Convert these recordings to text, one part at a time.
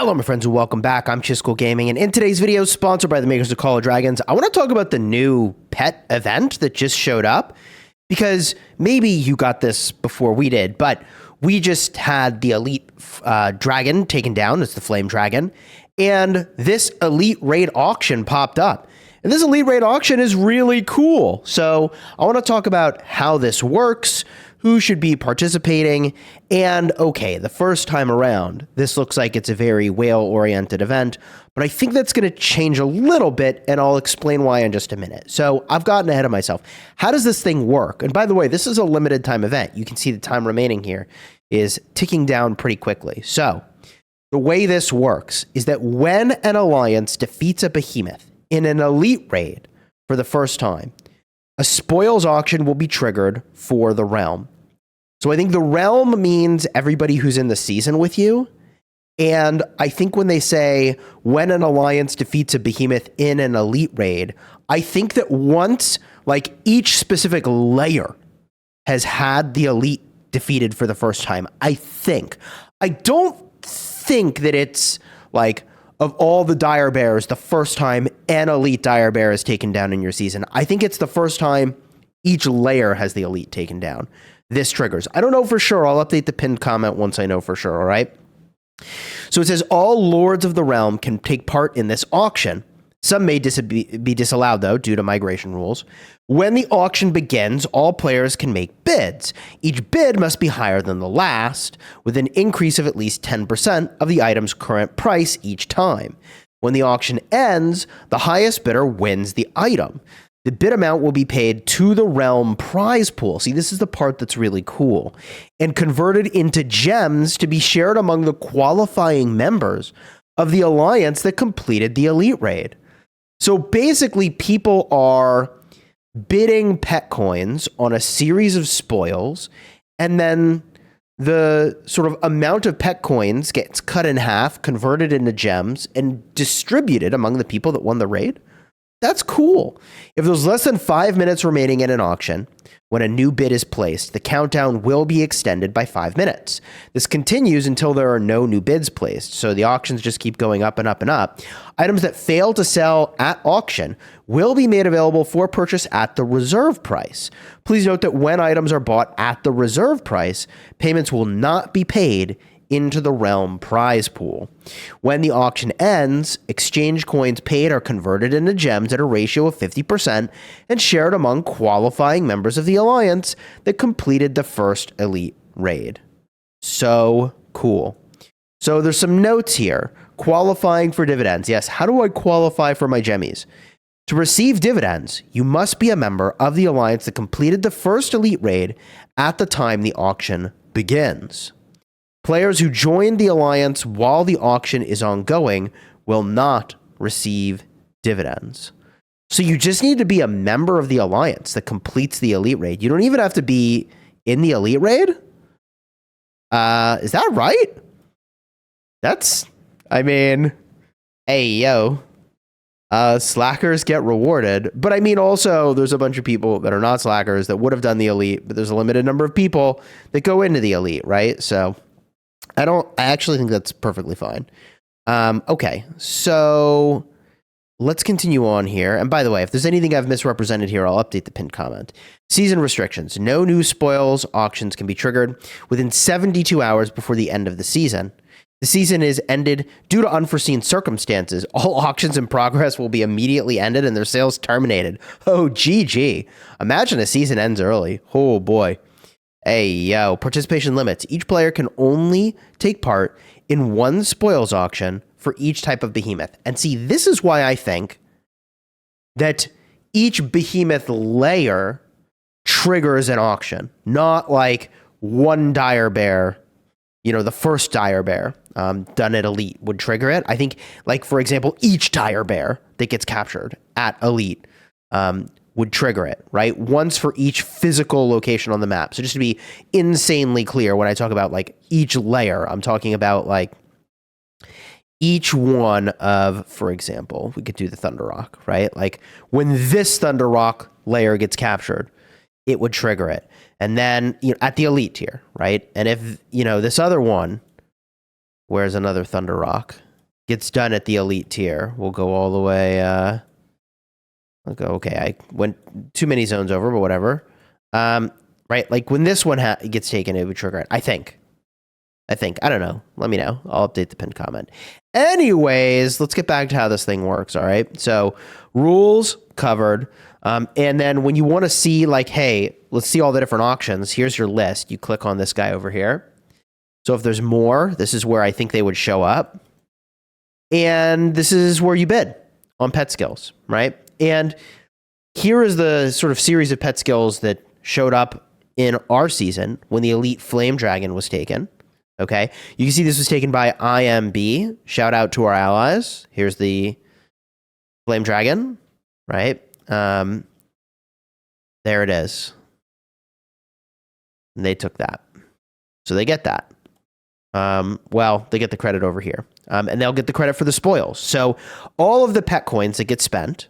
Hello, my friends, and welcome back. I'm Chisgule Gaming, and in today's video, sponsored by the makers of Call of Dragons, I want to talk about the new pet event that just showed up, because maybe you got this before we did, but we just had the elite dragon taken down. It's the Flame Dragon, and this elite raid auction popped up. And this elite raid auction is really cool. So I want to talk about how this works, who should be participating, and okay, the first time around, this looks like it's a very whale-oriented event, but I think that's going to change a little bit, and I'll explain why in just a minute. So I've gotten ahead of myself. How does this thing work? And by the way, this is a limited time event. You can see the time remaining here is ticking down pretty quickly. So the way this works is that when an alliance defeats a behemoth in an elite raid for the first time, a spoils auction will be triggered for the realm. So I think the realm means everybody who's in the season with you. And I think when they say when an alliance defeats a behemoth in an elite raid, I think that once like each specific layer has had the elite defeated for the first time, I don't think that it's like of all the dire bears, the first time an elite dire bear is taken down in your season. I think it's the first time each layer has the elite taken down. This triggers. I don't know for sure. I'll update the pinned comment once I know for sure, all right? So it says all lords of the realm can take part in this auction. Some may be disallowed, though, due to migration rules. When the auction begins, all players can make bids. Each bid must be higher than the last, with an increase of at least 10% of the item's current price each time. When the auction ends, the highest bidder wins the item. The bid amount will be paid to the realm prize pool. See, this is the part that's really cool. And converted into gems to be shared among the qualifying members of the alliance that completed the elite raid. So basically, people are bidding pet coins on a series of spoils, and then the sort of amount of pet coins gets cut in half, converted into gems, and distributed among the people that won the raid. That's cool. If there's less than 5 minutes remaining in an auction, when a new bid is placed, the countdown will be extended by 5 minutes. This continues until there are no new bids placed, so the auctions just keep going up and up and up. Items that fail to sell at auction will be made available for purchase at the reserve price. Please note that when items are bought at the reserve price, payments will not be paid into the realm prize pool. When the auction ends, exchange coins paid are converted into gems at a ratio of 50% and shared among qualifying members of the alliance that completed the first elite raid. So cool. So there's some notes here. Qualifying for dividends. Yes, how do I qualify for my gemmies? To receive dividends, you must be a member of the alliance that completed the first elite raid at the time the auction begins. Players who join the alliance while the auction is ongoing will not receive dividends. So you just need to be a member of the alliance that completes the elite raid. You don't even have to be in the elite raid? Is that right? Hey, yo. Slackers get rewarded. But I mean, also, there's a bunch of people that are not slackers that would have done the elite, but there's a limited number of people that go into the elite, right? So I actually think that's perfectly fine. Okay, so let's continue on here. And by the way, if there's anything I've misrepresented here, I'll update the pinned comment. Season restrictions. No new spoils auctions can be triggered within 72 hours before the end of the season. The season is ended due to unforeseen circumstances. All auctions in progress will be immediately ended and their sales terminated. Oh, GG. Imagine a season ends early. Oh, boy. Hey, yo, participation limits. Each player can only take part in one spoils auction for each type of behemoth. And see, this is why I think that each behemoth layer triggers an auction, not like one dire bear, the first dire bear done at elite would trigger it. I think, like, for example, each dire bear that gets captured at elite would trigger it, right? Once for each physical location on the map. So just to be insanely clear, when I talk about like each layer, I'm talking about like each one of, for example, we could do the Thunder Rock, right? Like when this Thunder Rock layer gets captured, it would trigger it. And then at the elite tier, right? And if, this other one, where's another Thunder Rock? gets done at the elite tier. We'll go all the way. I'll go, okay, I went too many zones over, but whatever. Right, like when this one gets taken, it would trigger it. I think. I don't know. Let me know. I'll update the pinned comment. Anyways, let's get back to how this thing works, all right? So rules covered. And then when you want to see like, hey, let's see all the different auctions. Here's your list. You click on this guy over here. So if there's more, this is where I think they would show up. And this is where you bid on pet skills, right? And here is the sort of series of pet skills that showed up in our season when the Elite Flame Dragon was taken. Okay, you can see this was taken by IMB. Shout out to our allies. Here's the Flame Dragon, right? There it is. And they took that. So they get that. Well, they get the credit over here. And they'll get the credit for the spoils. So all of the pet coins that get spent,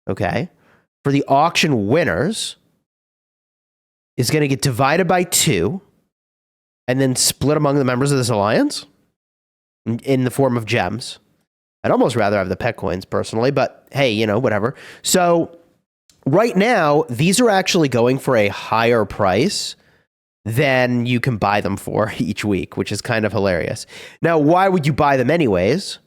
okay, for the auction winners is going to get divided by 2 and then split among the members of this alliance in the form of gems. I'd almost rather have the pet coins personally, but hey, you know, whatever. So right now, these are actually going for a higher price than you can buy them for each week, which is kind of hilarious. Now, why would you buy them anyways?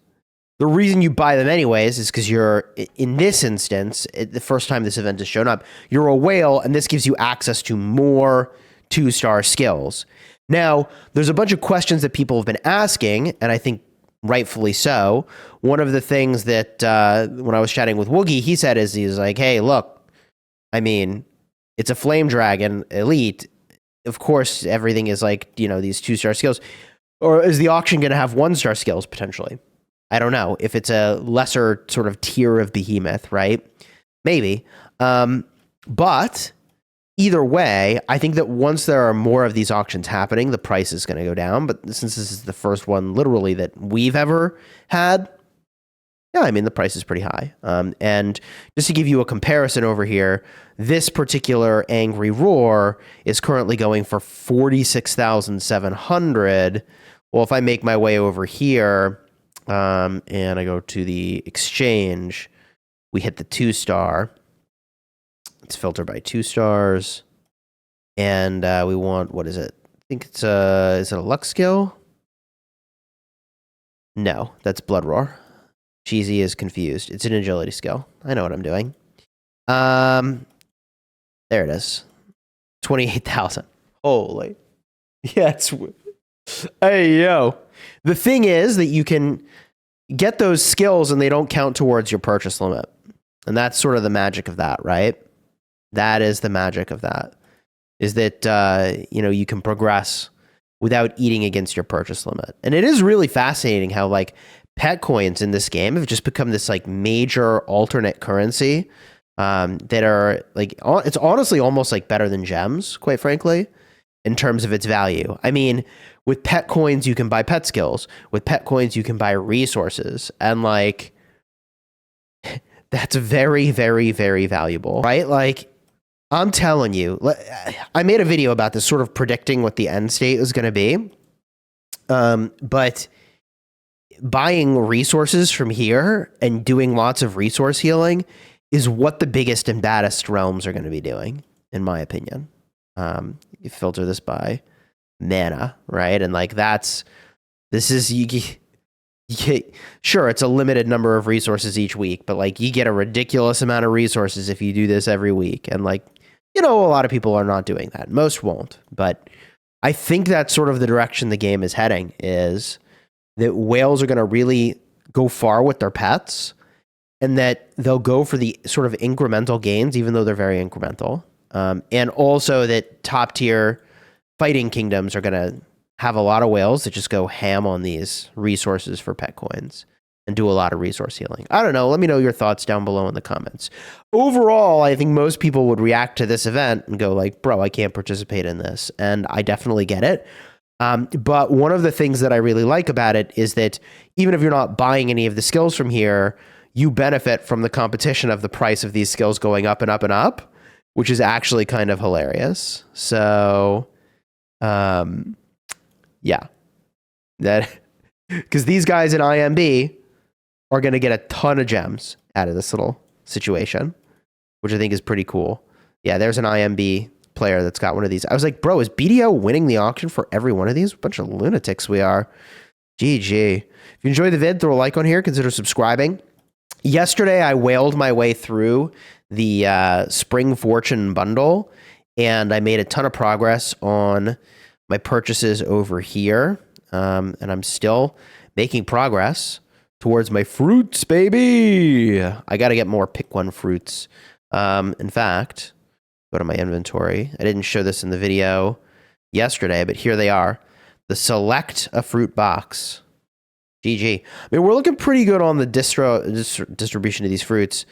The reason you buy them anyways is because you're, in this instance, the first time this event has shown up, you're a whale, and this gives you access to more 2-star skills. Now, there's a bunch of questions that people have been asking, and I think rightfully so. One of the things that when I was chatting with Woogie, he said is he's like, hey, look, I mean, it's a Flame Dragon Elite. Of course, everything is like, you know, these 2-star skills. Or is the auction going to have 1-star skills potentially? I don't know. If it's a lesser sort of tier of behemoth, right? Maybe. But either way, I think that once there are more of these auctions happening, the price is going to go down. But since this is the first one literally that we've ever had, yeah, I mean, the price is pretty high. And just to give you a comparison over here, this particular Angry Roar is currently going for 46,700. Well, if I make my way over here and I go to the exchange, we hit the 2-star. It's filtered by 2 stars. And we want, what is it? I think it's is it a luck skill? No, that's Blood Roar. Cheesy is confused. It's an agility skill. I know what I'm doing. There it is. 28,000. Holy. Yeah, it's... Hey, yo. The thing is that you can get those skills and they don't count towards your purchase limit. And that's sort of the magic of that, right? That is the magic of that. Is that, you know, you can progress without eating against your purchase limit. And it is really fascinating how, like, pet coins in this game have just become this, like, major alternate currency that are, like, it's honestly almost, like, better than gems, quite frankly, in terms of its value. I mean, with pet coins, you can buy pet skills. With pet coins, you can buy resources. And, like, that's very, very, very valuable, right? Like, I'm telling you, I made a video about this, sort of predicting what the end state is going to be. But buying resources from here and doing lots of resource healing is what the biggest and baddest realms are going to be doing, in my opinion. You filter this by mana, right? And like sure, it's a limited number of resources each week, but like you get a ridiculous amount of resources if you do this every week. And like, you know, a lot of people are not doing that. Most won't, but I think that's sort of the direction the game is heading, is that whales are going to really go far with their pets, and that they'll go for the sort of incremental gains, even though they're very incremental. And also that top tier fighting kingdoms are going to have a lot of whales that just go ham on these resources for pet coins and do a lot of resource healing. I don't know. Let me know your thoughts down below in the comments. Overall, I think most people would react to this event and go like, bro, I can't participate in this. And I definitely get it. But one of the things that I really like about it is that even if you're not buying any of the skills from here, you benefit from the competition of the price of these skills going up and up and up, which is actually kind of hilarious. So, yeah, Because these guys in IMB are going to get a ton of gems out of this little situation, which I think is pretty cool. Yeah, there's an IMB player that's got one of these. I was like, bro, is BDO winning the auction for every one of these? Bunch of lunatics we are. GG. If you enjoyed the vid, throw a like on here. Consider subscribing. Yesterday, I whaled my way through the Spring Fortune bundle, and I made a ton of progress on my purchases over here. And I'm still making progress towards my fruits, baby. I got to get more pick one fruits. In fact, go to my inventory. I didn't show this in the video yesterday, but here they are. The select a fruit box. GG. I mean, we're looking pretty good on the distribution of these fruits.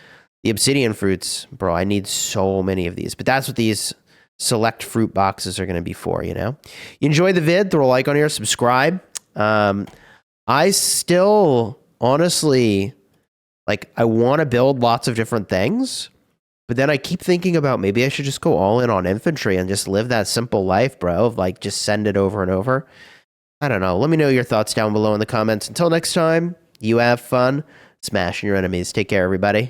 The obsidian fruits, bro, I need so many of these. But that's what these select fruit boxes are going to be for, you know? You enjoy the vid, throw a like on here, subscribe. I still, honestly, like, I want to build lots of different things. But then I keep thinking about maybe I should just go all in on infantry and just live that simple life, bro, of like just send it over and over. I don't know. Let me know your thoughts down below in the comments. Until next time, you have fun smashing your enemies. Take care, everybody.